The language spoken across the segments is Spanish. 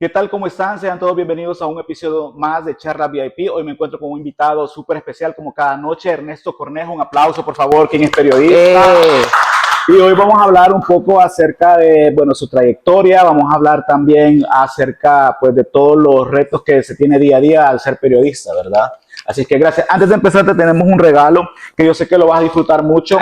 ¿Qué tal? ¿Cómo están? Sean todos bienvenidos a un episodio más de Charla VIP. Hoy me encuentro con un invitado súper especial como cada noche, Ernesto Cornejo. Un aplauso, por favor, quien es periodista. Y hoy vamos a hablar un poco acerca de, bueno, su trayectoria. Vamos a hablar también acerca, pues, de todos los retos que se tiene día a día al ser periodista, ¿verdad? Así que gracias. Antes de empezar, te tenemos un regalo que yo sé que lo vas a disfrutar mucho.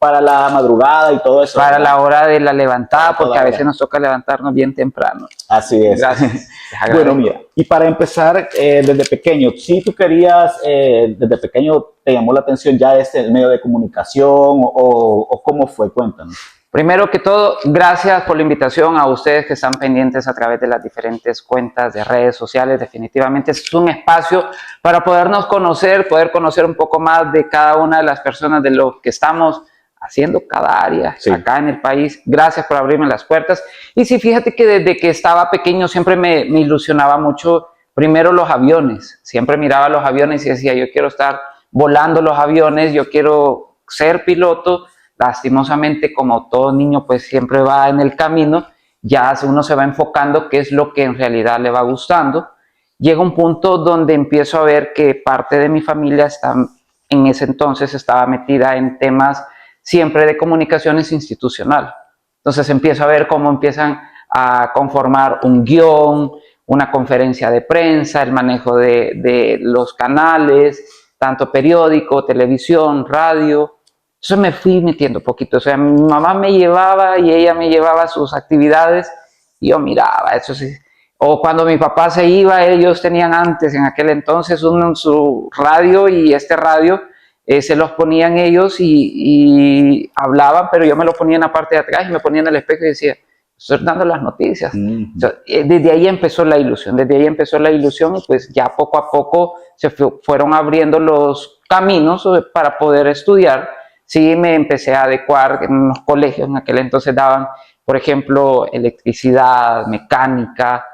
Para la madrugada y todo eso. Para ¿verdad? La hora de la levantada, porque a veces nos toca levantarnos bien temprano. Así es. Gracias. Bueno, mira, y para empezar, desde pequeño, si tú querías, desde pequeño te llamó la atención ya el medio de comunicación o cómo fue, cuéntanos. Primero que todo, gracias por la invitación a ustedes que están pendientes a través de las diferentes cuentas de redes sociales. Definitivamente es un espacio para podernos conocer, poder conocer un poco más de cada una de las personas, de lo que estamos haciendo cada área acá en el país. Gracias por abrirme las puertas. Y sí, fíjate que desde que estaba pequeño siempre me ilusionaba mucho, primero los aviones. Siempre miraba los aviones y decía, yo quiero estar volando los aviones, yo quiero ser piloto. Lastimosamente, como todo niño, pues siempre va en el camino, ya uno se va enfocando qué es lo que en realidad le va gustando. Llega un punto donde empiezo a ver que parte de mi familia en ese entonces estaba metida en temas siempre de comunicaciones institucional. Entonces empiezo a ver cómo empiezan a conformar un guión, una conferencia de prensa, el manejo de los canales, tanto periódico, televisión, radio. Entonces me fui metiendo poquito. O sea, mi mamá me llevaba y ella me llevaba a sus actividades y yo miraba, eso sí. O cuando mi papá se iba, ellos tenían antes, en aquel entonces, su radio, y este radio se los ponían ellos y hablaban, pero yo me lo ponía en la parte de atrás y me ponía en el espejo y decía, estoy dando las noticias. Entonces, desde ahí empezó la ilusión, y pues ya poco a poco se fueron abriendo los caminos para poder estudiar. Sí, me empecé a adecuar en los colegios. En aquel entonces daban, por ejemplo, electricidad, mecánica,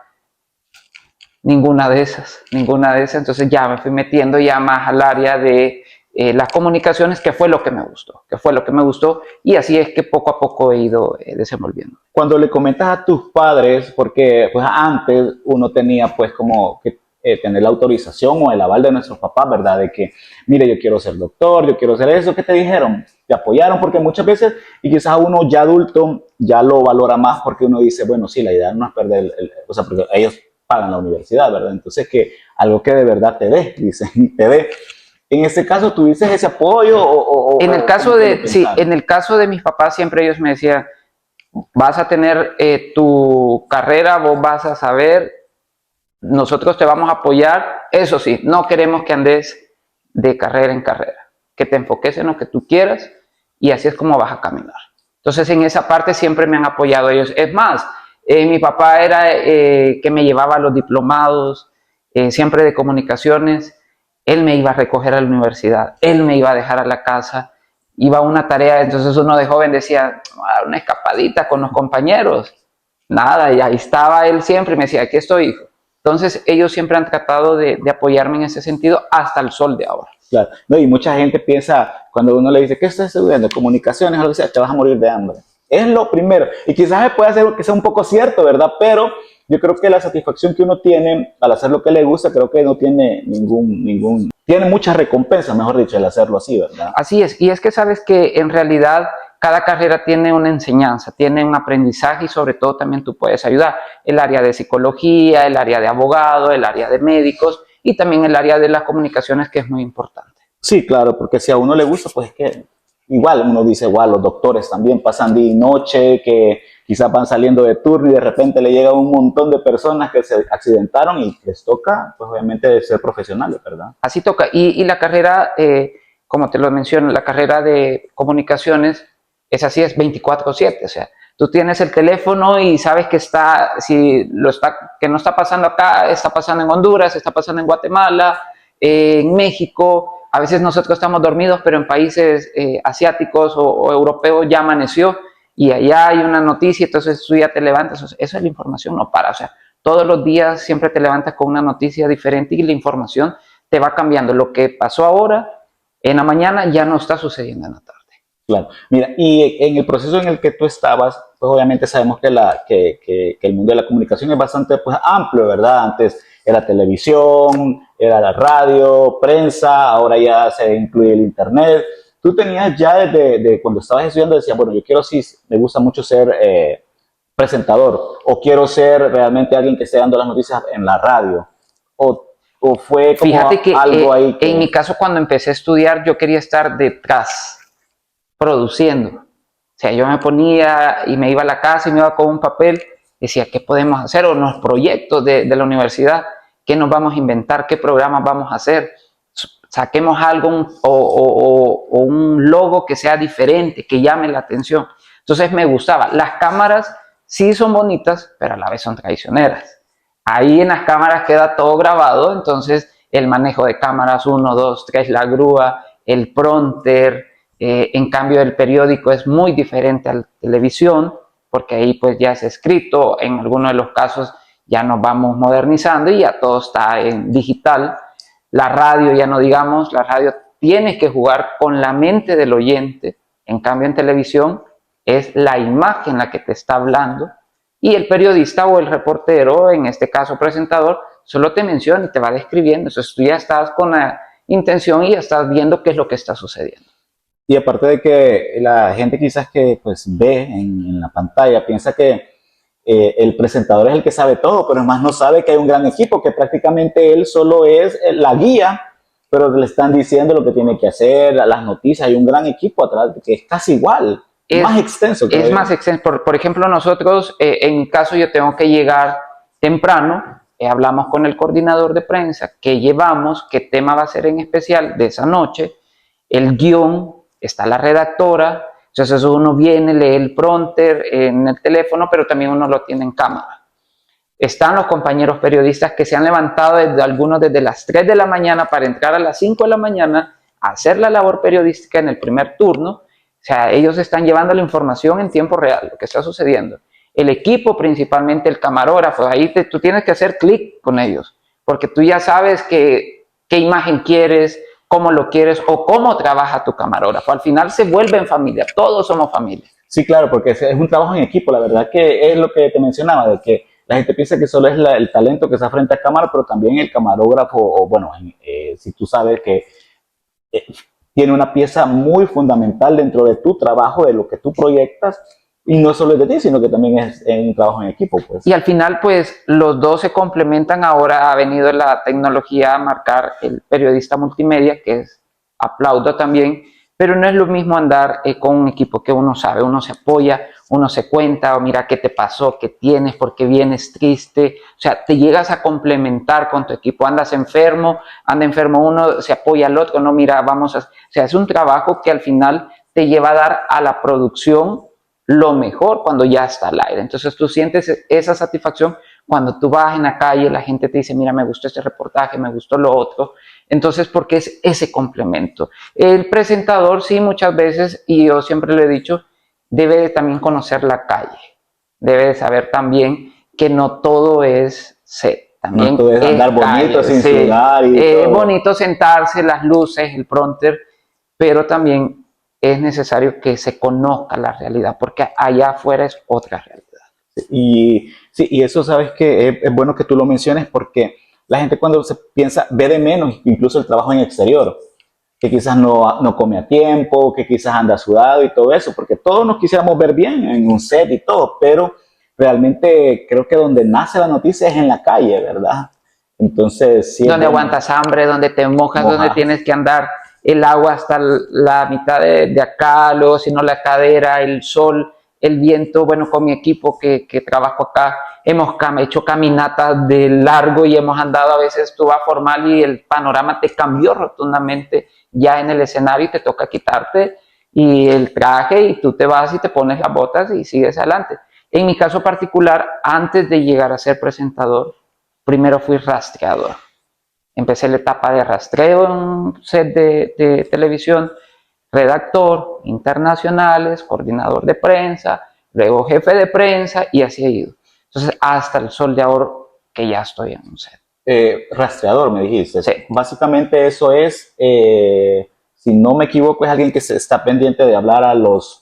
ninguna de esas. Entonces ya me fui metiendo ya más al área de las comunicaciones, que fue lo que me gustó, y así es que poco a poco he ido desenvolviendo. Cuando le comentas a tus padres, porque pues antes uno tenía pues como que tener la autorización o el aval de nuestros papás, ¿verdad? De que, mire, yo quiero ser doctor, yo quiero ser eso. ¿Qué te dijeron? ¿Te apoyaron? Porque muchas veces, y quizás uno ya adulto ya lo valora más, porque uno dice, bueno, sí, la idea no es perder, o sea, porque ellos pagan la universidad, ¿verdad? Entonces, que algo que de verdad te dé, dicen, te dé. En este caso, ¿tuviste ese apoyo? En el caso de mis papás, siempre ellos me decían, vas a tener tu carrera, vos vas a saber, nosotros te vamos a apoyar. Eso sí, no queremos que andes de carrera en carrera, que te enfoques en lo que tú quieras y así es como vas a caminar. Entonces, en esa parte siempre me han apoyado ellos. Es más, mi papá era que me llevaba a los diplomados, siempre de comunicaciones. Él me iba a recoger a la universidad, él me iba a dejar a la casa, iba a una tarea. Entonces uno de joven decía, una escapadita con los compañeros. Nada, y ahí estaba él siempre y me decía, aquí estoy, hijo. Entonces ellos siempre han tratado de apoyarme en ese sentido hasta el sol de ahora. Claro, no, y mucha gente piensa, cuando uno le dice, ¿qué estás estudiando? Comunicaciones, o lo que sea, te vas a morir de hambre. Es lo primero. Y quizás puede ser que sea un poco cierto, ¿verdad? Pero yo creo que la satisfacción que uno tiene al hacer lo que le gusta, creo que no tiene tiene muchas recompensas, mejor dicho, al hacerlo así, ¿verdad? Así es. Y es que sabes que en realidad cada carrera tiene una enseñanza, tiene un aprendizaje, y sobre todo también tú puedes ayudar. El área de psicología, el área de abogado, el área de médicos y también el área de las comunicaciones, que es muy importante. Sí, claro, porque si a uno le gusta, pues es que igual uno dice, igual los doctores también pasan día y noche, que quizás van saliendo de turno y de repente le llega un montón de personas que se accidentaron y les toca, pues obviamente, ser profesionales, ¿verdad? Así toca. Y la carrera, como te lo menciono, la carrera de comunicaciones es así, es 24/7. O sea, tú tienes el teléfono y sabes que que no está pasando acá, está pasando en Honduras, está pasando en Guatemala, en México. A veces nosotros estamos dormidos, pero en países asiáticos o europeos ya amaneció y allá hay una noticia, entonces tú ya te levantas. O sea, esa es la información, no para. O sea, todos los días siempre te levantas con una noticia diferente y la información te va cambiando. Lo que pasó ahora, en la mañana, ya no está sucediendo en la tarde. Claro. Mira, y en el proceso en el que tú estabas, pues obviamente sabemos que el mundo de la comunicación es bastante pues, amplio, ¿verdad? Antes era televisión, era la radio, prensa, ahora ya se incluye el internet. Tú tenías ya desde de cuando estabas estudiando, decías, bueno, yo quiero sí, me gusta mucho ser presentador, o quiero ser realmente alguien que esté dando las noticias en la radio, o fue Fíjate como que algo ahí en mi que... caso cuando empecé a estudiar yo quería estar detrás, produciendo. O sea, yo me ponía y me iba a la casa y me iba con un papel, decía, ¿qué podemos hacer? O los proyectos de la universidad, ¿qué nos vamos a inventar? ¿Qué programas vamos a hacer? Saquemos algo o un logo que sea diferente, que llame la atención. Entonces me gustaba. Las cámaras sí son bonitas, pero a la vez son traicioneras. Ahí en las cámaras queda todo grabado, entonces el manejo de cámaras 1, 2, 3, la grúa, el prompter, en cambio el periódico es muy diferente a la televisión, porque ahí pues ya es escrito, en algunos de los casos ya nos vamos modernizando y ya todo está en digital. La radio, ya no digamos, la radio tienes que jugar con la mente del oyente, en cambio en televisión es la imagen la que te está hablando y el periodista o el reportero, en este caso presentador, solo te menciona y te va describiendo. Entonces tú ya estás con la intención y ya estás viendo qué es lo que está sucediendo. Y aparte de que la gente quizás que pues ve en la pantalla piensa que el presentador es el que sabe todo, pero además no sabe que hay un gran equipo, que prácticamente él solo es la guía, pero le están diciendo lo que tiene que hacer, las noticias, hay un gran equipo atrás que es casi igual, más extenso. Es más extenso. Por ejemplo, nosotros, en mi caso, yo tengo que llegar temprano, hablamos con el coordinador de prensa, qué llevamos, qué tema va a ser en especial de esa noche, el guión, está la redactora, entonces uno viene, lee el prompter en el teléfono, pero también uno lo tiene en cámara. Están los compañeros periodistas que se han levantado desde algunos desde las 3 de la mañana para entrar a las 5 de la mañana a hacer la labor periodística en el primer turno. O sea, ellos están llevando la información en tiempo real, lo que está sucediendo. El equipo, principalmente el camarógrafo, ahí tú tienes que hacer clic con ellos, porque tú ya sabes qué imagen quieres, cómo lo quieres o cómo trabaja tu camarógrafo. Al final se vuelve en familia, todos somos familia. Sí, claro, porque es un trabajo en equipo, la verdad que es lo que te mencionaba, de que la gente piensa que solo es el talento que está frente a cámara, pero también el camarógrafo, o bueno, si tú sabes que eh, tiene una pieza muy fundamental dentro de tu trabajo, de lo que tú proyectas, y no solo es de ti, sino que también es un trabajo en equipo. Pues. Y al final, pues, los dos se complementan. Ahora ha venido la tecnología a marcar el periodista multimedia, que es, aplaudo también, pero no es lo mismo andar con un equipo que uno sabe, uno se apoya, uno se cuenta, o mira qué te pasó, qué tienes, por qué vienes triste. O sea, te llegas a complementar con tu equipo. Andas enfermo, anda enfermo uno, se apoya al otro, no, mira, vamos a... O sea, es un trabajo que al final te lleva a dar a la producción lo mejor cuando ya está al aire. Entonces tú sientes esa satisfacción cuando tú vas en la calle, la gente te dice, mira, me gustó este reportaje, me gustó lo otro. Entonces, porque es ese complemento. El presentador, sí, muchas veces, y yo siempre le he dicho, debe de también conocer la calle. Debe de saber también que no todo es set. También no todo es andar bonito, sin sudar y todo. Es bonito sentarse, las luces, el prompter, pero también es necesario que se conozca la realidad, porque allá afuera es otra realidad. Y sí, y eso sabes que es bueno que tú lo menciones porque la gente cuando se piensa, ve de menos incluso el trabajo en exterior, que quizás no come a tiempo, que quizás anda sudado y todo eso, porque todos nos quisiéramos ver bien en un set y todo, pero realmente creo que donde nace la noticia es en la calle, ¿verdad? Entonces, sí. Donde aguantas hambre, donde te mojas, donde tienes que andar el agua hasta la mitad de acá, luego si no la cadera, el sol, el viento. Bueno, con mi equipo que trabajo acá, hemos hecho caminatas de largo y hemos andado, a veces tú vas formal y el panorama te cambió rotundamente ya en el escenario y te toca quitarte y el traje y tú te vas y te pones las botas y sigues adelante. En mi caso particular, antes de llegar a ser presentador, primero fui rastreador. Empecé la etapa de rastreo en un set de televisión, redactor, internacionales, coordinador de prensa, luego jefe de prensa y así he ido. Entonces, hasta el sol de ahora que ya estoy en un set. Rastreador, me dijiste. Sí. Básicamente eso es si no me equivoco, es alguien que se está pendiente de hablar a los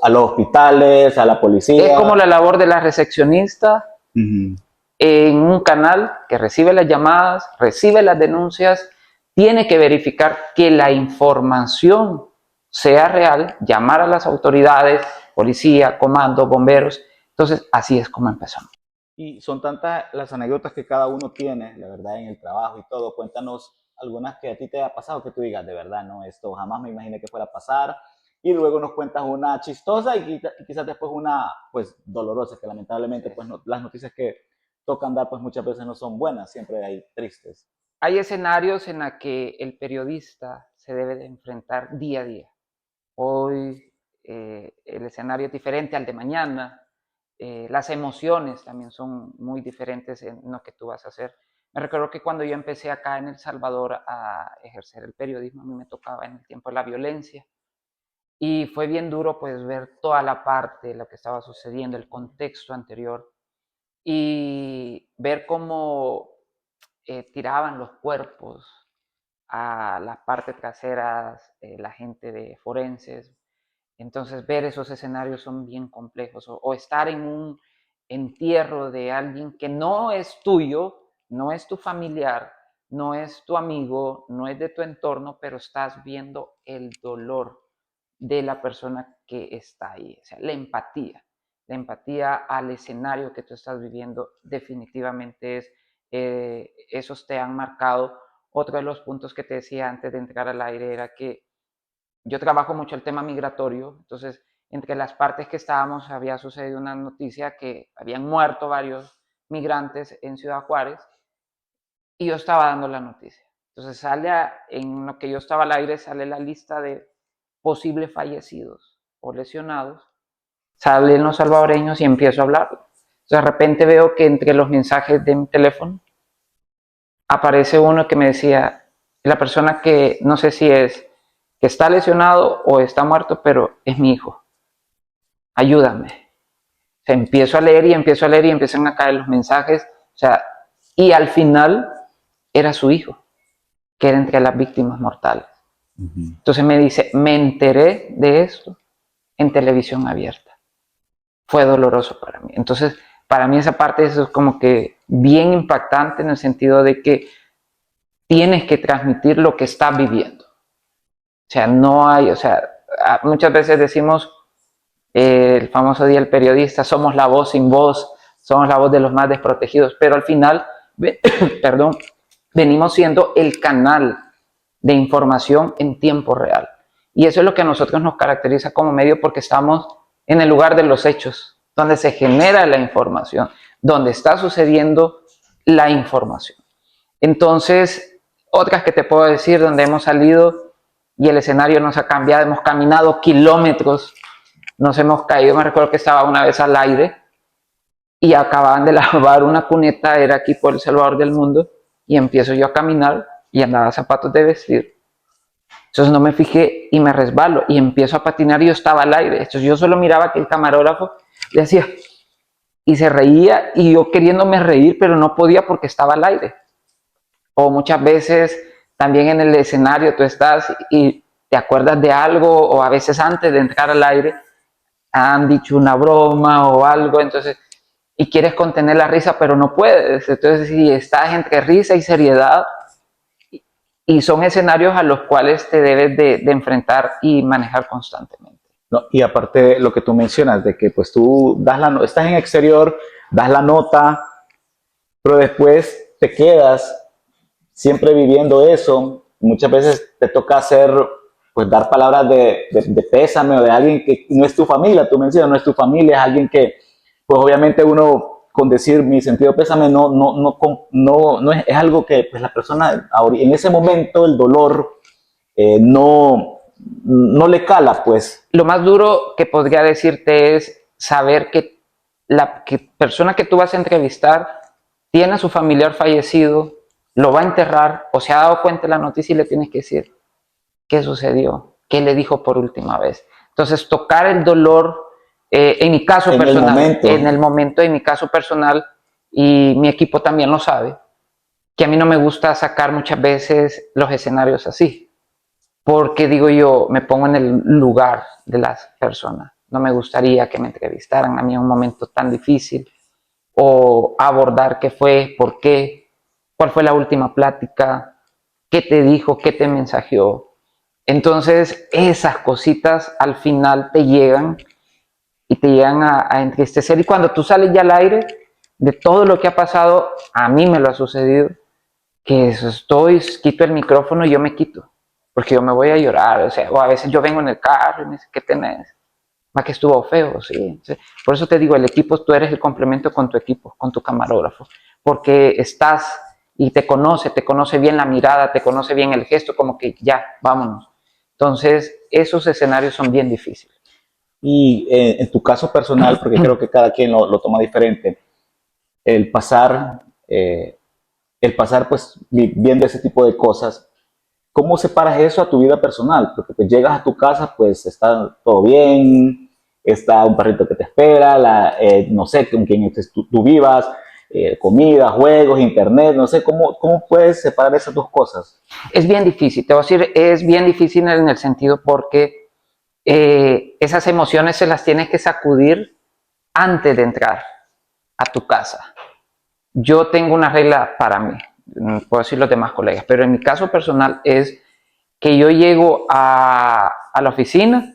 hospitales, a la policía. Es como la labor de la recepcionista en un canal que recibe las llamadas, recibe las denuncias, tiene que verificar que la información sea real, llamar a las autoridades, policía, comando, bomberos. Entonces, así es como empezamos. Y son tantas las anécdotas que cada uno tiene, la verdad, en el trabajo y todo. Cuéntanos algunas que a ti te ha pasado, que tú digas, de verdad, no, esto jamás me imaginé que fuera a pasar. Y luego nos cuentas una chistosa y quizás después una, pues, dolorosa, que lamentablemente, pues, no, las noticias que tocan dar, pues, muchas veces no son buenas, siempre hay tristes. Hay escenarios en los que el periodista se debe de enfrentar día a día. Hoy el escenario es diferente al de mañana. Las emociones también son muy diferentes en lo que tú vas a hacer. Me recuerdo que cuando yo empecé acá en El Salvador a ejercer el periodismo, a mí me tocaba en el tiempo de la violencia. Y fue bien duro pues ver toda la parte de lo que estaba sucediendo, el contexto anterior, y ver cómo tiraban los cuerpos a las partes traseras, la gente de forenses. Entonces ver esos escenarios son bien complejos. O estar en un entierro de alguien que no es tuyo, no es tu familiar, no es tu amigo, no es de tu entorno, pero estás viendo el dolor de la persona que está ahí. O sea, la empatía al escenario que tú estás viviendo definitivamente es, esos te han marcado. Otro de los puntos que te decía antes de entrar al aire era que yo trabajo mucho el tema migratorio, entonces entre las partes que estábamos había sucedido una noticia que habían muerto varios migrantes en Ciudad Juárez y yo estaba dando la noticia. Entonces en lo que yo estaba al aire sale la lista de posibles fallecidos o lesionados, salen los salvadoreños y empiezo a hablar. Entonces de repente veo que entre los mensajes de mi teléfono aparece uno que me decía, la persona que no sé si es que está lesionado o está muerto, pero es mi hijo. Ayúdame. O sea, empiezo a leer y empiezo a leer y empiezan a caer los mensajes. O sea, y al final era su hijo, que era entre las víctimas mortales. Entonces me dice, me enteré de esto en televisión abierta. Fue doloroso para mí. Entonces, para mí esa parte eso es como que bien impactante en el sentido de que tienes que transmitir lo que estás viviendo. O sea, no hay, o sea, muchas veces decimos el famoso día del periodista, somos la voz sin voz, somos la voz de los más desprotegidos, pero al final, perdón, venimos siendo el canal de información en tiempo real. Y eso es lo que a nosotros nos caracteriza como medio porque estamos en el lugar de los hechos, donde se genera la información, donde está sucediendo la información. Entonces, otras que te puedo decir donde hemos salido y el escenario nos ha cambiado, hemos caminado kilómetros, nos hemos caído. Me recuerdo que estaba una vez al aire y acababan de lavar una cuneta, era aquí por El Salvador del Mundo, y empiezo yo a caminar y andaba zapatos de vestir. Entonces no me fijé y me resbalo y empiezo a patinar y yo estaba al aire. Entonces yo solo miraba que el camarógrafo le hacía y se reía y yo queriéndome reír, pero no podía porque estaba al aire. O muchas veces también en el escenario tú estás y te acuerdas de algo o a veces antes de entrar al aire han dicho una broma o algo, entonces, y quieres contener la risa, pero no puedes. Entonces, si estás entre risa y seriedad, y son escenarios a los cuales te debes de enfrentar y manejar constantemente. No, y aparte lo que tú mencionas, de que pues tú estás en exterior, das la nota, pero después te quedas siempre viviendo eso. Muchas veces te toca hacer, pues dar palabras de pésame o de alguien que no es tu familia, tú mencionas, no es tu familia, es alguien que, pues obviamente uno con decir mi sentido de pésame no es algo que pues la persona en ese momento el dolor no le cala, pues. Lo más duro que podría decirte es saber que la persona que tú vas a entrevistar tiene a su familiar fallecido, lo va a enterrar o se ha dado cuenta de la noticia y le tienes que decir qué sucedió, qué le dijo por última vez. Entonces, tocar el dolor, en mi caso personal, en el momento, en mi caso personal, y mi equipo también lo sabe, que a mí no me gusta sacar muchas veces los escenarios así. porque digo yo, me pongo en el lugar de las personas. No me gustaría que me entrevistaran a mí en un momento tan difícil o abordar qué fue, por qué, cuál fue la última plática, qué te dijo, qué te mensajeó. Entonces, esas cositas al final te llegan y te llegan a entristecer. Y cuando tú sales ya al aire de todo lo que ha pasado, a mí me lo ha sucedido, que estoy, quito el micrófono y yo me quito, porque yo me voy a llorar, o a veces yo vengo en el carro y me dice, ¿qué tenés? Más que estuvo feo, sí. Por eso te digo, el equipo, tú eres el complemento con tu equipo, con tu camarógrafo, porque estás y te conoce bien la mirada, te conoce bien el gesto, como que ya, vámonos. Entonces, esos escenarios son bien difíciles. Y en tu caso personal, porque creo que cada quien lo toma diferente, el pasar, eh, pues viendo ese tipo de cosas, ¿cómo separas eso a tu vida personal? Porque pues, llegas a tu casa, pues está todo bien, está un perrito que te espera, no sé con quién tú vivas, comida, juegos, internet, no sé, ¿cómo puedes separar esas dos cosas? Es bien difícil, te voy a decir, es bien difícil en el sentido porque esas emociones se las tienes que sacudir antes de entrar a tu casa. Yo tengo una regla para mí, puedo decir los demás colegas, pero en mi caso personal es que yo llego a la oficina,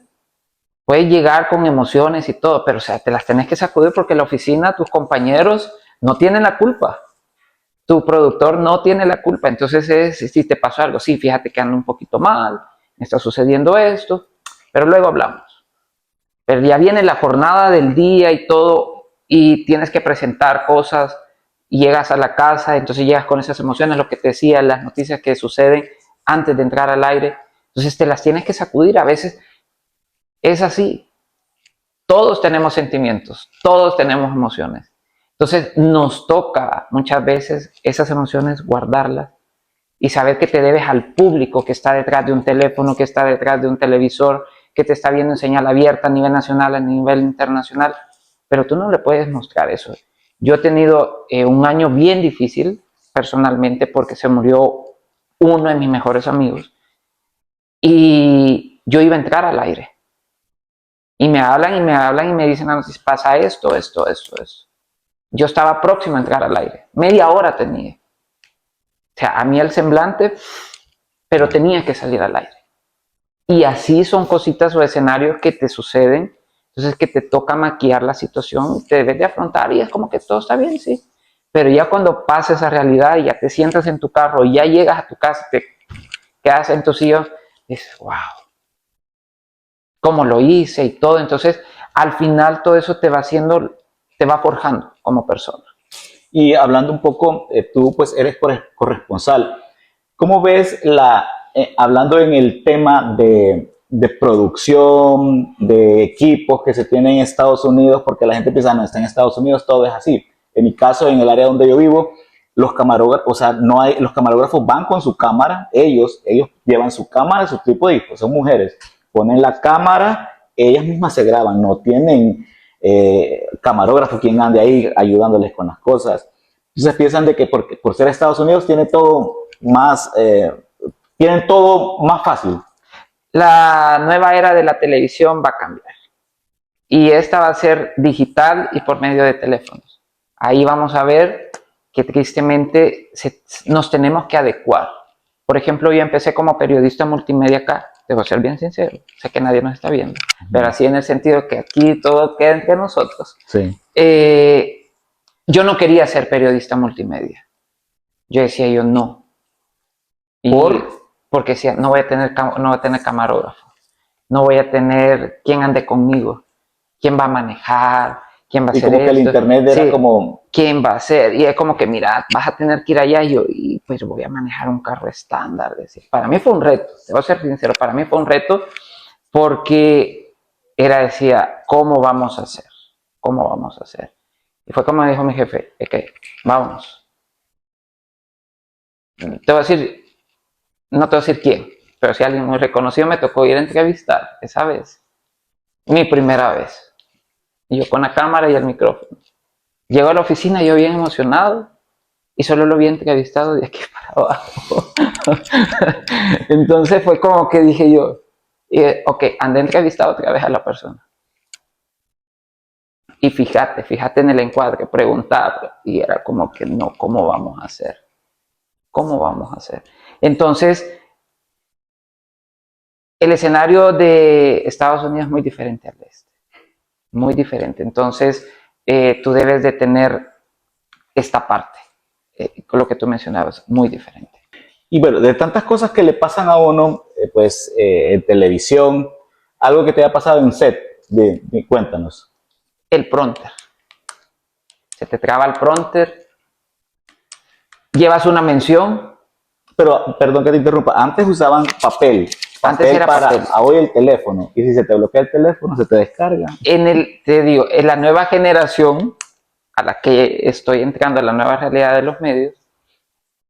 puedes llegar con emociones y todo, pero o sea, te las tenés que sacudir porque la oficina, tus compañeros no tienen la culpa. Tu productor no tiene la culpa, entonces si te pasó algo, sí, fíjate que ando un poquito mal, me está sucediendo esto, pero luego hablamos. Pero ya viene la jornada del día y todo, y tienes que presentar cosas, y llegas a la casa, entonces llegas con esas emociones, lo que te decía, las noticias que suceden antes de entrar al aire, entonces te las tienes que sacudir, a veces es así, todos tenemos sentimientos, todos tenemos emociones, entonces nos toca muchas veces esas emociones guardarlas y saber que te debes al público que está detrás de un teléfono, que está detrás de un televisor, que te está viendo en señal abierta a nivel nacional, a nivel internacional, pero tú no le puedes mostrar eso. Yo he tenido un año bien difícil personalmente porque se murió uno de mis mejores amigos y yo iba a entrar al aire y me hablan y me dicen, pasa esto. Yo estaba próximo a entrar al aire, media hora tenía. O sea, a mí el semblante, pero tenía que salir al aire. Y así son cositas o escenarios que te suceden, entonces que te toca maquillar la situación, te debes de afrontar y es como que todo está bien, sí. Pero ya cuando pasa esa realidad y ya te sientas en tu carro y ya llegas a tu casa, te quedas en tu sillón, dices, wow, cómo lo hice y todo. Entonces, al final todo eso te va haciendo, te va forjando como persona. Y hablando un poco, tú pues eres corresponsal. ¿Cómo ves hablando en el tema de producción, de equipos que se tienen en Estados Unidos, porque la gente piensa, no, está en Estados Unidos, todo es así. En mi caso, en el área donde yo vivo, los camarógrafos, o sea, los camarógrafos van con su cámara, ellos llevan su cámara, su tipo de discos, son mujeres, ponen la cámara, ellas mismas se graban, no tienen camarógrafo quien ande ahí ayudándoles con las cosas. Entonces piensan de que por ser Estados Unidos tienen todo más fácil. La nueva era de la televisión va a cambiar. Y esta va a ser digital y por medio de teléfonos. Ahí vamos a ver que tristemente nos tenemos que adecuar. Por ejemplo, yo empecé como periodista multimedia acá, debo ser bien sincero, sé que nadie nos está viendo, pero así en el sentido que aquí todo queda entre nosotros. Sí. Yo no quería ser periodista multimedia. Yo decía yo no. Porque decía, no voy a tener camarógrafo, no voy a tener quien ande conmigo, quién va a manejar, quién va a hacer como esto. Que el internet era como... ¿Quién va a hacer? Y es como que, mira, vas a tener que ir allá y pues voy a manejar un carro estándar. Para mí fue un reto, te voy a ser sincero, para mí fue un reto porque decía, ¿cómo vamos a hacer? ¿Cómo vamos a hacer? Y fue como dijo mi jefe, vámonos. Te voy a decir, no te voy a decir quién, pero si alguien muy reconocido me tocó ir a entrevistar esa vez, mi primera vez. Y yo con la cámara y el micrófono. Llego a la oficina, yo bien emocionado, y solo lo había entrevistado de aquí para abajo. Entonces fue como que dije yo, ok, ande a entrevistar otra vez a la persona. Y fíjate en el encuadre, preguntar. Y era como que no, ¿cómo vamos a hacer? ¿Cómo vamos a hacer? Entonces, el escenario de Estados Unidos es muy diferente al de este. Muy diferente. Entonces, tú debes de tener esta parte, con lo que tú mencionabas, muy diferente. Y bueno, de tantas cosas que le pasan a uno, en televisión, algo que te haya pasado en set, cuéntanos. El prompter. Se te traba el prompter, llevas una mención. Pero, perdón que te interrumpa, antes usaban papel. Antes era para papel. hoy el teléfono. Y si se te bloquea el teléfono, se te descarga. Te digo, en la nueva generación a la que estoy entrando, a la nueva realidad de los medios,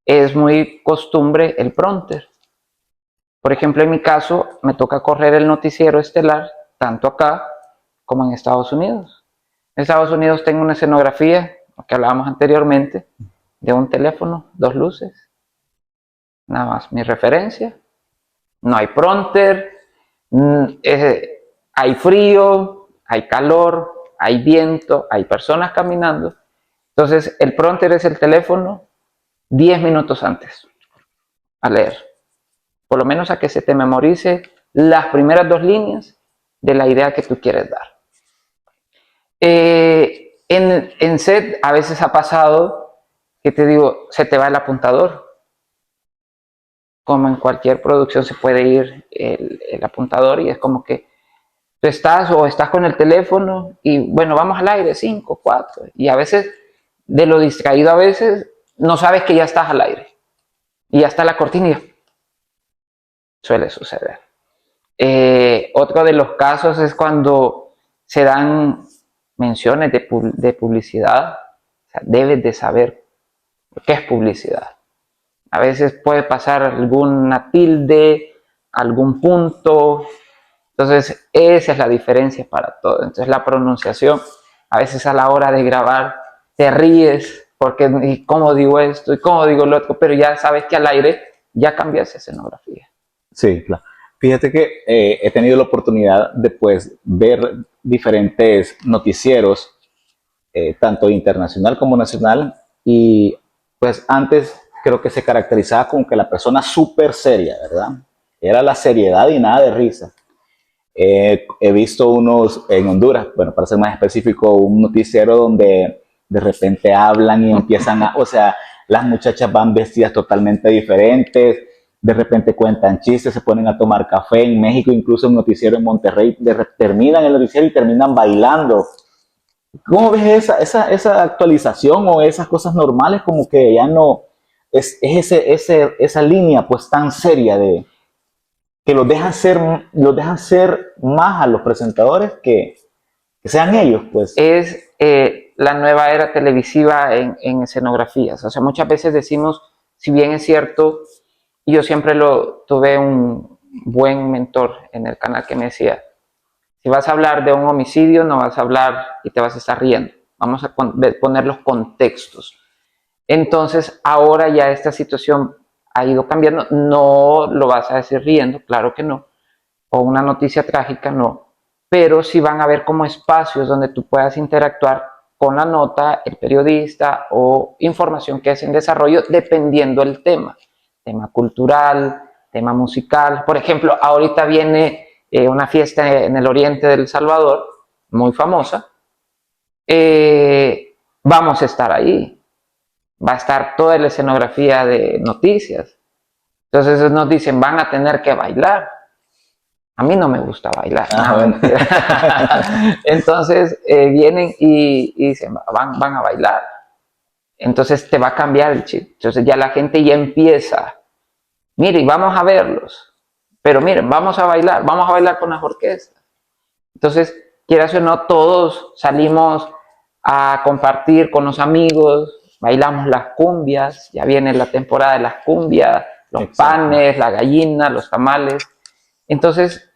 es muy costumbre el prompter. Por ejemplo, en mi caso, me toca correr el noticiero estelar, tanto acá como en Estados Unidos. En Estados Unidos tengo una escenografía, lo que hablábamos anteriormente, de un teléfono, 2 luces, nada más mi referencia. No hay prompter, hay frío, hay calor, hay viento, hay personas caminando. Entonces, el prompter es el teléfono 10 minutos antes a leer. Por lo menos a que se te memorice las primeras 2 líneas de la idea que tú quieres dar. En set a veces ha pasado que te digo, se te va el apuntador. Como en cualquier producción se puede ir el apuntador y es como que tú estás con el teléfono y bueno, vamos al aire, 5, 4, y a veces de lo distraído a veces no sabes que ya estás al aire y ya está la cortina y suele suceder. Otro de los casos es cuando se dan menciones de publicidad. O sea, debes de saber qué es publicidad. A veces puede pasar alguna tilde, algún punto. Entonces, esa es la diferencia para todo. Entonces, la pronunciación, a veces a la hora de grabar, te ríes porque, ¿y cómo digo esto? ¿Y cómo digo lo otro? Pero ya sabes que al aire ya cambia esa escenografía. Sí, claro. Fíjate que he tenido la oportunidad de pues, ver diferentes noticieros, tanto internacional como nacional, y pues antes creo que se caracterizaba como que la persona súper seria, ¿verdad? Era la seriedad y nada de risa. He visto unos en Honduras, bueno, para ser más específico, un noticiero donde de repente hablan y empiezan a, o sea, las muchachas van vestidas totalmente diferentes, de repente cuentan chistes, se ponen a tomar café. En México, incluso un noticiero en Monterrey, terminan el noticiero y terminan bailando. ¿Cómo ves esa actualización o esas cosas normales como que ya no es esa línea pues tan seria de que los dejan ser más a los presentadores que sean ellos, pues? Es la nueva era televisiva en escenografías. O sea, muchas veces decimos, si bien es cierto, yo siempre tuve un buen mentor en el canal que me decía, si vas a hablar de un homicidio, no vas a hablar y te vas a estar riendo. Vamos a poner los contextos. Entonces, ahora ya esta situación ha ido cambiando. No lo vas a decir riendo, claro que no. O una noticia trágica, no. Pero sí van a haber como espacios donde tú puedas interactuar con la nota, el periodista o información que es en desarrollo, dependiendo del tema. Tema cultural, tema musical. Por ejemplo, ahorita viene una fiesta en el oriente del Salvador, muy famosa. Vamos a estar ahí. Va a estar toda la escenografía de noticias. Entonces nos dicen, van a tener que bailar. A mí no me gusta bailar. No, entonces vienen y dicen, van a bailar. Entonces te va a cambiar el chip. Entonces ya la gente ya empieza, mire, vamos a verlos. Pero miren, vamos a bailar con las orquestas. Entonces, quieras o no, todos salimos a compartir con los amigos, bailamos las cumbias, ya viene la temporada de las cumbias, los panes, la gallina, los tamales. Entonces,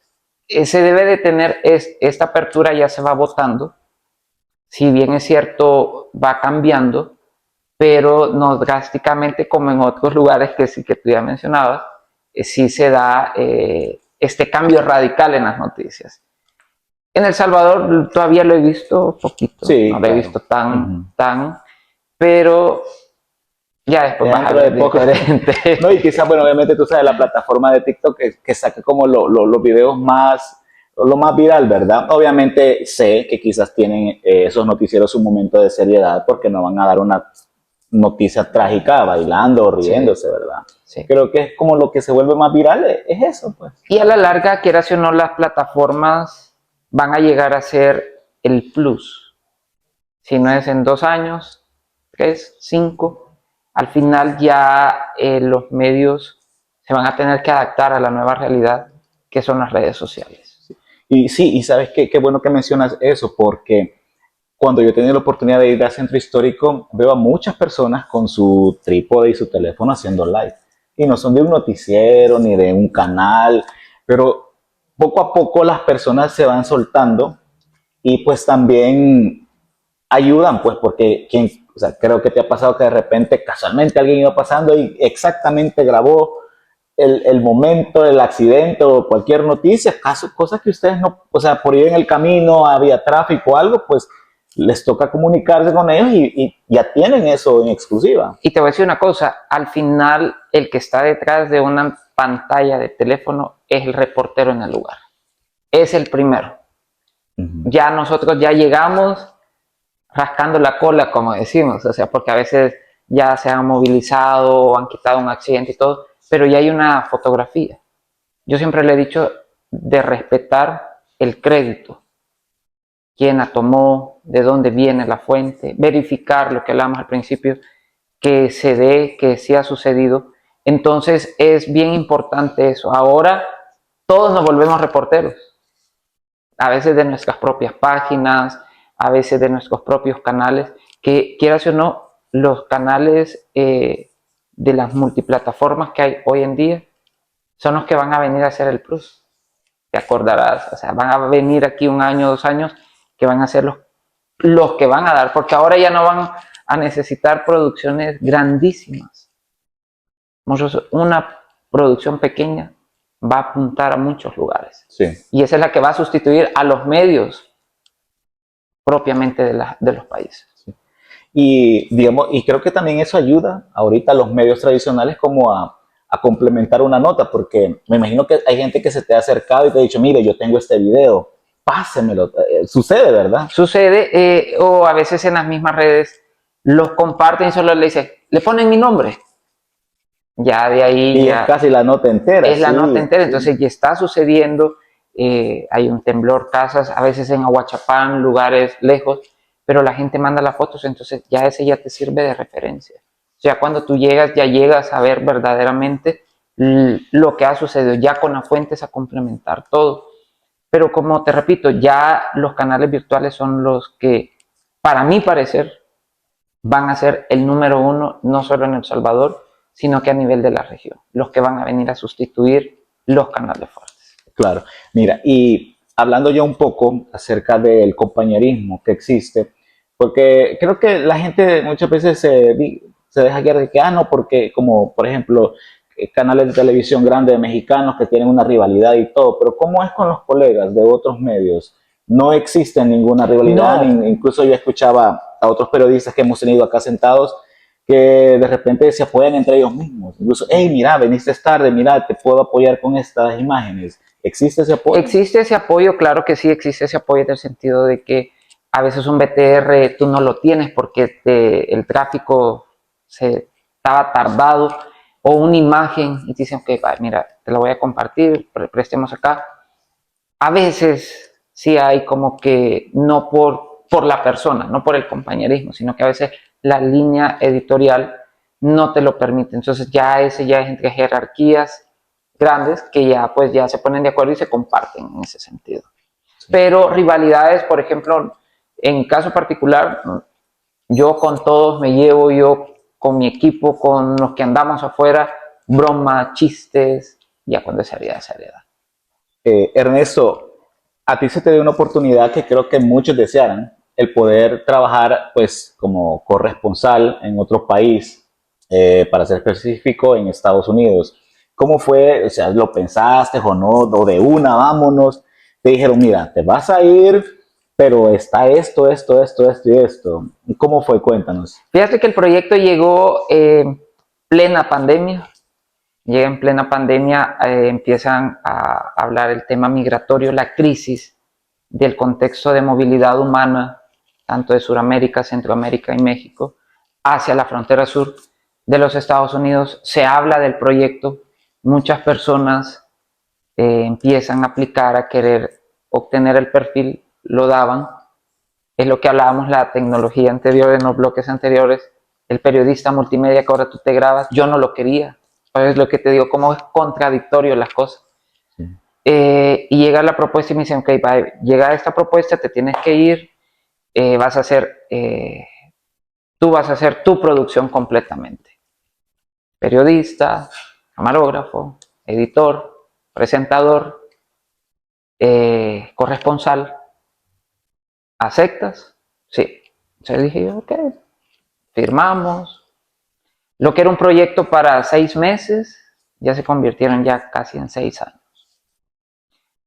se debe de tener esta apertura, ya se va votando. Si bien es cierto, va cambiando, pero no drásticamente como en otros lugares que sí que tú ya mencionabas, sí se da este cambio radical en las noticias. En El Salvador todavía lo he visto poquito, Sí, no lo he claro. visto tan, pero ya después Ya vas a dentro de ver poco. diferente. No, y quizás, bueno, obviamente tú sabes, la plataforma de TikTok que saca como los videos más, lo más viral, ¿verdad? Obviamente sé que quizás tienen esos noticieros un momento de seriedad porque no van a dar una noticia trágica bailando o Sí, riéndose, ¿verdad? sí. Creo que es como lo que se vuelve más viral, es eso, pues. Y a la larga, quieras o no, las plataformas van a llegar a ser el plus. Si no es en 2 años, 3, 5, al final ya los medios se van a tener que adaptar a la nueva realidad que son las redes sociales. Y sí, y sabes qué bueno que mencionas eso, porque cuando yo he tenido la oportunidad de ir al centro histórico, veo a muchas personas con su trípode y su teléfono haciendo live. Y no son de un noticiero ni de un canal, pero poco a poco las personas se van soltando y pues también ayudan, pues porque o sea, creo que te ha pasado que de repente casualmente alguien iba pasando y exactamente grabó el momento, el accidente o cualquier noticia, cosas que ustedes no, o sea, por ir en el camino, había tráfico o algo, pues les toca comunicarse con ellos y ya tienen eso en exclusiva. Y te voy a decir una cosa, al final el que está detrás de una pantalla de teléfono es el reportero en el lugar. Es el primero. Ya nosotros ya llegamos rascando la cola, como decimos, o sea, porque a veces ya se han movilizado o han quitado un accidente y todo, pero ya hay una fotografía. Yo siempre le he dicho de respetar el crédito, quién la tomó, de dónde viene la fuente, verificar lo que hablamos al principio, que se dé, que sí ha sucedido. Entonces es bien importante eso. Ahora todos nos volvemos reporteros, a veces de nuestras propias páginas, a veces de nuestros propios canales, que quieras o no, los canales de las multiplataformas que hay hoy en día son los que van a venir a hacer el plus. Te acordarás, o sea, van a venir aquí 1 año, 2 años, que van a ser los que van a dar, porque ahora ya no van a necesitar producciones grandísimas. Una producción pequeña va a apuntar a muchos lugares. Sí. Y esa es la que va a sustituir a los medios propiamente de los países. Sí. Y, digamos, y creo que también eso ayuda ahorita a los medios tradicionales como a complementar una nota, porque me imagino que hay gente que se te ha acercado y te ha dicho, mire, yo tengo este video, pásemelo. Sucede, ¿verdad? Sucede, o a veces en las mismas redes los comparten y solo le dicen, le ponen mi nombre. Ya de ahí Y ya es casi la nota entera. es la Sí, nota entera. sí. Entonces ya está sucediendo. Hay un temblor, casas, a veces en Ahuachapán, lugares lejos, pero la gente manda las fotos, entonces ya ese ya te sirve de referencia. O sea, cuando tú llegas, ya llegas a ver verdaderamente lo que ha sucedido, ya con las fuentes a complementar todo. Pero como te repito, ya los canales virtuales son los que, para mi parecer, van a ser el número uno, no solo en El Salvador, sino que a nivel de la región, los que van a venir a sustituir los canales fuertes. Claro. Mira, y hablando ya un poco acerca del compañerismo que existe, porque creo que la gente muchas veces se deja guiar de que, no, porque como por ejemplo canales de televisión grandes mexicanos que tienen una rivalidad y todo, pero ¿cómo es con los colegas de otros medios? No existe ninguna rivalidad, No, incluso yo escuchaba a otros periodistas que hemos tenido acá sentados que de repente se apoyan entre ellos mismos. Incluso, hey, mira, veniste tarde, mira, te puedo apoyar con estas imágenes. ¿Existe ese apoyo? existe ese apoyo, claro que sí, existe ese apoyo en el sentido de que a veces un BTR tú no lo tienes porque el tráfico se estaba tardado, o una imagen y te dicen, ok, mira, te la voy a compartir, prestemos acá. A veces sí hay como que no por la persona, no por el compañerismo, sino que a veces la línea editorial no te lo permite. Entonces ya ese ya es entre jerarquías grandes que ya pues ya se ponen de acuerdo y se comparten en ese sentido. Sí. Pero rivalidades, por ejemplo, en caso particular, yo con todos me llevo, yo con mi equipo, con los que andamos afuera, broma, chistes, ya cuando es seriedad, seriedad. Ernesto, a ti se te dio una oportunidad que creo que muchos desearan, el poder trabajar pues como corresponsal en otro país, para ser específico en Estados Unidos. ¿Cómo fue? O sea, ¿lo pensaste o no? ¿O de una, vámonos? Te dijeron, mira, te vas a ir, pero está esto y esto. ¿Cómo fue? Cuéntanos. Fíjate que el proyecto llegó plena pandemia. Llega en plena pandemia, empiezan a hablar el tema migratorio, la crisis del contexto de movilidad humana, tanto de Sudamérica, Centroamérica y México, hacia la frontera sur de los Estados Unidos. Se habla del proyecto, muchas personas empiezan a aplicar, a querer obtener el perfil, lo daban. Es lo que hablábamos la tecnología anterior, en los bloques anteriores, el periodista multimedia que ahora tú te grabas, yo no lo quería. Es lo que te digo, cómo es contradictorio las cosas. Sí. Y llega la propuesta y me dicen, ok, llega esta propuesta, te tienes que ir, tú vas a hacer tu producción completamente. Periodista, camarógrafo, editor, presentador, corresponsal. ¿Aceptas? Sí. Entonces dije yo, ok, firmamos. Lo que era un proyecto para 6 meses, ya se convirtieron ya casi en 6 años.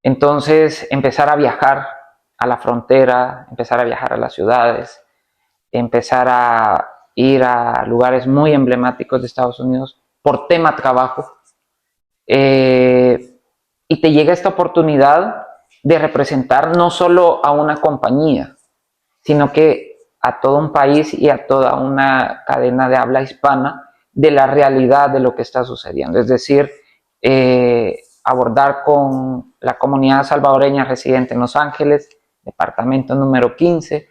Entonces, empezar a viajar a la frontera, empezar a viajar a las ciudades, empezar a ir a lugares muy emblemáticos de Estados Unidos por tema trabajo. Y te llega esta oportunidad de representar no solo a una compañía, sino que a todo un país y a toda una cadena de habla hispana de la realidad de lo que está sucediendo. Es decir, abordar con la comunidad salvadoreña residente en Los Ángeles, departamento número 15,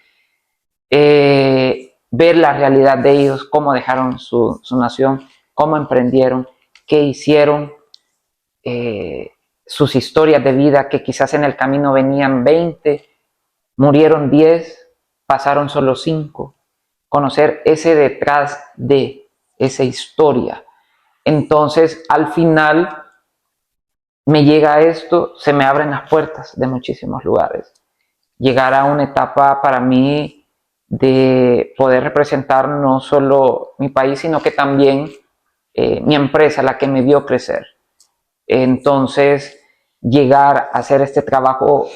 ver la realidad de ellos, cómo dejaron su nación, cómo emprendieron, qué hicieron, sus historias de vida, que quizás en el camino venían 20, murieron 10, pasaron solo 5. Conocer ese detrás de esa historia. Entonces, al final, me llega esto, se me abren las puertas de muchísimos lugares. Llegar a una etapa para mí de poder representar no solo mi país, sino que también mi empresa, la que me vio crecer. Entonces, llegar a hacer este trabajo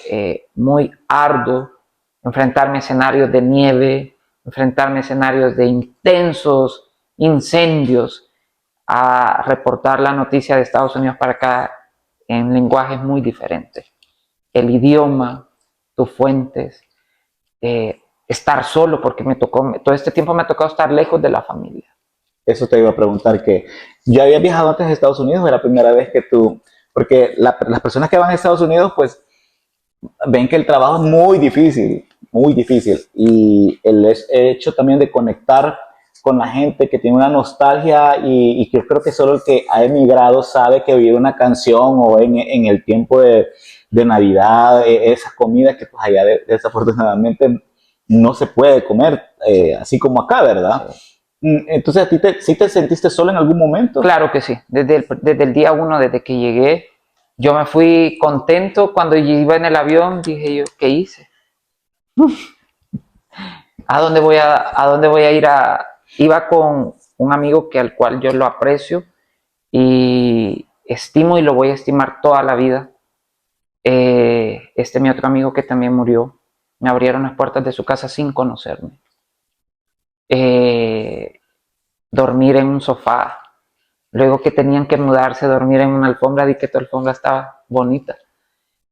muy arduo, enfrentarme a escenarios de nieve, enfrentarme a escenarios de intensos incendios, a reportar la noticia de Estados Unidos para acá en lenguajes muy diferentes. El idioma, tus fuentes, estar solo, porque todo este tiempo me ha tocado estar lejos de la familia. Eso te iba a preguntar, que ¿ya habías viajado antes a Estados Unidos o era la primera vez que tú? Porque las personas que van a Estados Unidos, pues, ven que el trabajo es muy difícil, y el hecho también de conectar con la gente que tiene una nostalgia, y yo creo que solo el que ha emigrado sabe que oír una canción o en el tiempo de Navidad, esa comida que pues allá desafortunadamente no se puede comer, así como acá, ¿verdad? Entonces, ¿a ti sí te sentiste solo en algún momento? Claro que sí, desde el día 1, desde que llegué, yo me fui contento. Cuando iba en el avión, dije yo, ¿qué hice? ¿A dónde voy a ir? Iba con un amigo al cual yo lo aprecio y estimo y lo voy a estimar toda la vida. Mi otro amigo que también murió, me abrieron las puertas de su casa sin conocerme. Dormir en un sofá, luego que tenían que mudarse, dormir en una alfombra, di que tu alfombra estaba bonita,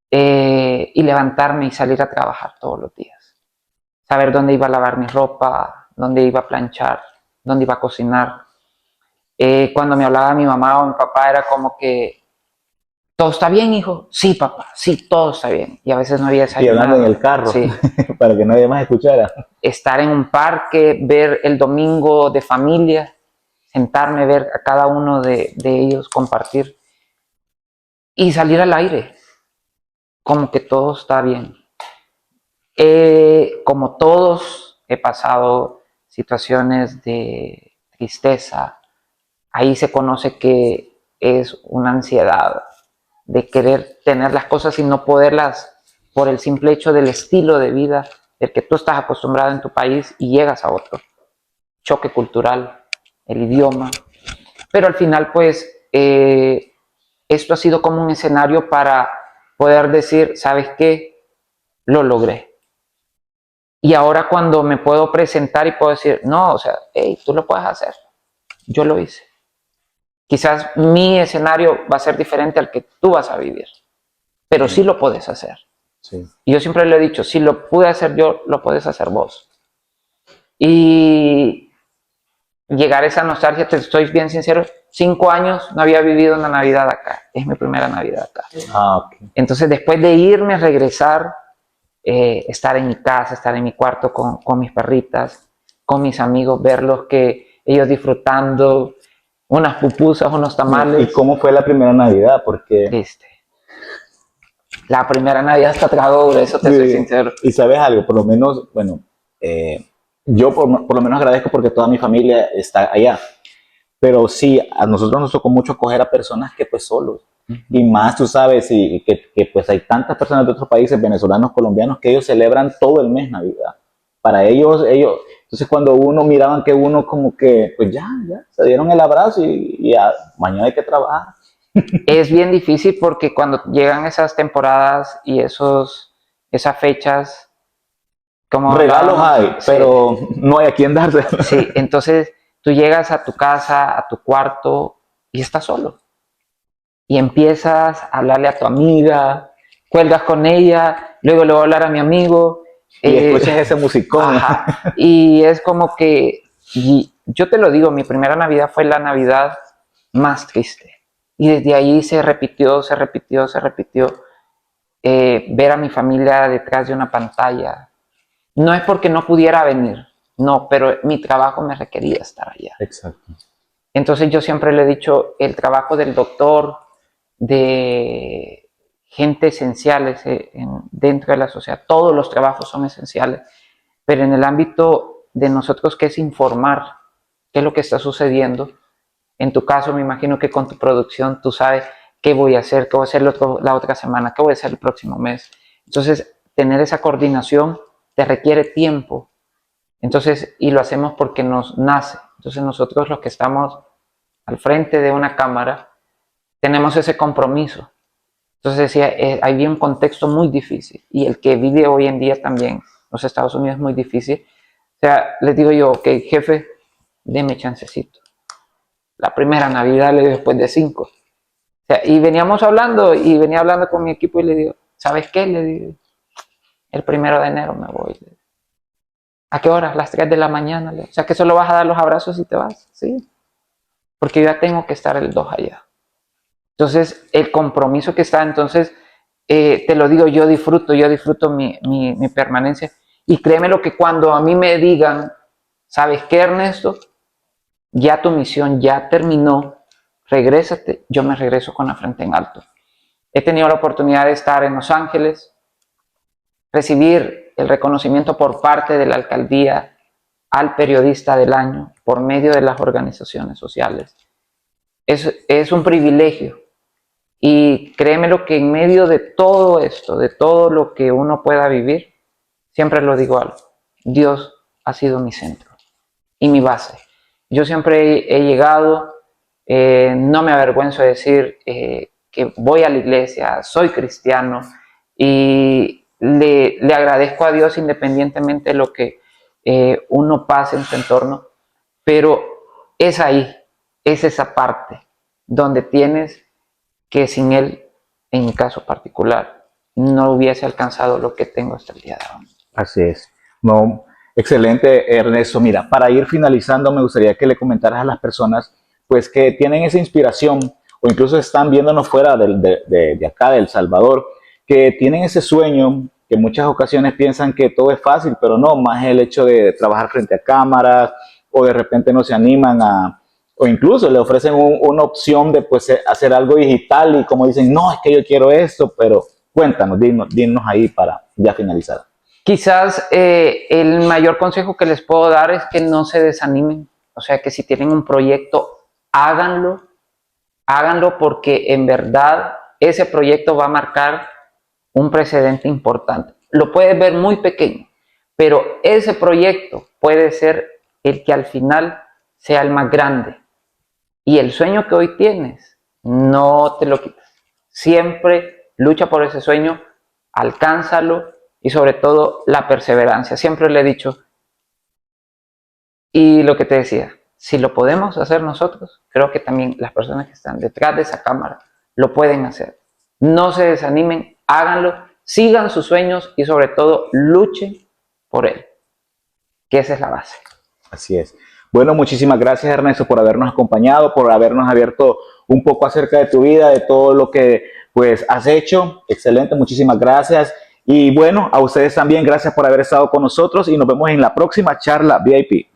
y levantarme y salir a trabajar todos los días. Saber dónde iba a lavar mi ropa, dónde iba a planchar, dónde iba a cocinar. Cuando me hablaba mi mamá o mi papá, era como que, ¿todo está bien, hijo? Sí, papá, sí, todo está bien. Y a veces no había desayunado. Y hablando en el carro, sí, para que nadie más escuchara. Estar en un parque, ver el domingo de familia, sentarme, ver a cada uno de ellos, compartir y salir al aire, como que todo está bien. Como todos, he pasado situaciones de tristeza. Ahí se conoce que es una ansiedad de querer tener las cosas y no poderlas por el simple hecho del estilo de vida del que tú estás acostumbrado en tu país y llegas a otro. Choque cultural, el idioma. Pero al final, pues, esto ha sido como un escenario para poder decir, ¿sabes qué? Lo logré. Y ahora cuando me puedo presentar y puedo decir, no, o sea, hey, tú lo puedes hacer. Yo lo hice. Quizás mi escenario va a ser diferente al que tú vas a vivir, pero sí lo puedes hacer. Sí. Y yo siempre le he dicho, si lo pude hacer yo, lo puedes hacer vos. Y llegar a esa nostalgia, te estoy bien sincero, 5 años no había vivido una Navidad acá. Es mi primera Navidad acá. Okay. Entonces, después de irme, regresar, estar en mi casa, estar en mi cuarto con mis perritas, con mis amigos, verlos que ellos disfrutando unas pupusas, unos tamales. ¿Y cómo fue la primera Navidad? Porque Triste. La primera Navidad está tragadora, eso te soy sincero. y sabes algo, por lo menos, bueno, yo por lo menos agradezco porque toda mi familia está allá. Pero sí, a nosotros nos tocó mucho acoger a personas que pues solos. Y más, tú sabes, y que pues hay tantas personas de otros países, venezolanos, colombianos, que ellos celebran todo el mes Navidad. Para ellos, entonces cuando uno miraban que uno como que, pues ya, se dieron el abrazo y mañana hay que trabajar. Es bien difícil porque cuando llegan esas temporadas y esas fechas, como Regalos hay, sí, pero no hay a quien darse. sí, entonces tú llegas a tu casa, a tu cuarto y estás solo. Y empiezas a hablarle a tu amiga, cuelgas con ella, luego le voy a hablar a mi amigo. Y escuchas ese musicón. Ajá, y es como que, y yo te lo digo, mi primera Navidad fue la Navidad más triste. Y desde ahí se repitió, ver a mi familia detrás de una pantalla. No es porque no pudiera venir, no, pero mi trabajo me requería estar allá. Exacto. Entonces yo siempre le he dicho, el trabajo del doctor, de gente esenciales dentro de la sociedad, todos los trabajos son esenciales, pero en el ámbito de nosotros que es informar qué es lo que está sucediendo, en tu caso me imagino que con tu producción tú sabes qué voy a hacer, qué voy a hacer la otra semana, qué voy a hacer el próximo mes. Entonces, tener esa coordinación te requiere tiempo. Entonces, y lo hacemos porque nos nace. Entonces, nosotros los que estamos al frente de una cámara, tenemos ese compromiso. Entonces, decía, hay un contexto muy difícil. Y el que vive hoy en día también, en los Estados Unidos, es muy difícil. O sea, les digo yo, ok, jefe, deme chancecito. La primera Navidad le digo después de 5. O sea, y veníamos hablando, y venía hablando con mi equipo y le digo, ¿sabes qué? Le digo, el 1 de enero me voy. ¿A qué hora? Las 3 de la mañana. O sea, que solo vas a dar los abrazos y te vas. Sí. Porque yo ya tengo que estar el 2 allá. Entonces, el compromiso que está, entonces, te lo digo, yo disfruto mi permanencia. Y créeme lo que cuando a mí me digan, ¿sabes qué, Ernesto? Ya tu misión ya terminó, regrésate, yo me regreso con la frente en alto. He tenido la oportunidad de estar en Los Ángeles, recibir el reconocimiento por parte de la alcaldía al periodista del año por medio de las organizaciones sociales. Es un privilegio. Y créemelo que en medio de todo esto, de todo lo que uno pueda vivir, siempre lo digo algo, Dios ha sido mi centro y mi base. Yo siempre he llegado, no me avergüenzo de decir que voy a la iglesia, soy cristiano y le agradezco a Dios independientemente de lo que uno pase en su entorno, pero es ahí, es esa parte donde tienes que sin Él, en mi caso particular, no hubiese alcanzado lo que tengo hasta el día de hoy. Así es. No, excelente, Ernesto. Mira, para ir finalizando, me gustaría que le comentaras a las personas, pues, que tienen esa inspiración o incluso están viéndonos fuera de acá, de El Salvador, que tienen ese sueño, que en muchas ocasiones piensan que todo es fácil, pero no, más el hecho de trabajar frente a cámaras o de repente no se animan o incluso le ofrecen una opción de pues hacer algo digital y como dicen, no, es que yo quiero esto, pero cuéntanos, dinos ahí para ya finalizar. Quizás el mayor consejo que les puedo dar es que no se desanimen. O sea, que si tienen un proyecto, háganlo porque en verdad ese proyecto va a marcar un precedente importante. Lo puedes ver muy pequeño, pero ese proyecto puede ser el que al final sea el más grande. Y el sueño que hoy tienes, no te lo quites. Siempre lucha por ese sueño, alcánzalo y sobre todo la perseverancia. Siempre le he dicho, y lo que te decía, si lo podemos hacer nosotros, creo que también las personas que están detrás de esa cámara lo pueden hacer. No se desanimen, háganlo, sigan sus sueños y sobre todo luchen por él, que esa es la base. Así es. Bueno, muchísimas gracias, Ernesto, por habernos acompañado, por habernos abierto un poco acerca de tu vida, de todo lo que pues has hecho. Excelente, muchísimas gracias. Y bueno, a ustedes también, gracias por haber estado con nosotros y nos vemos en la próxima charla VIP.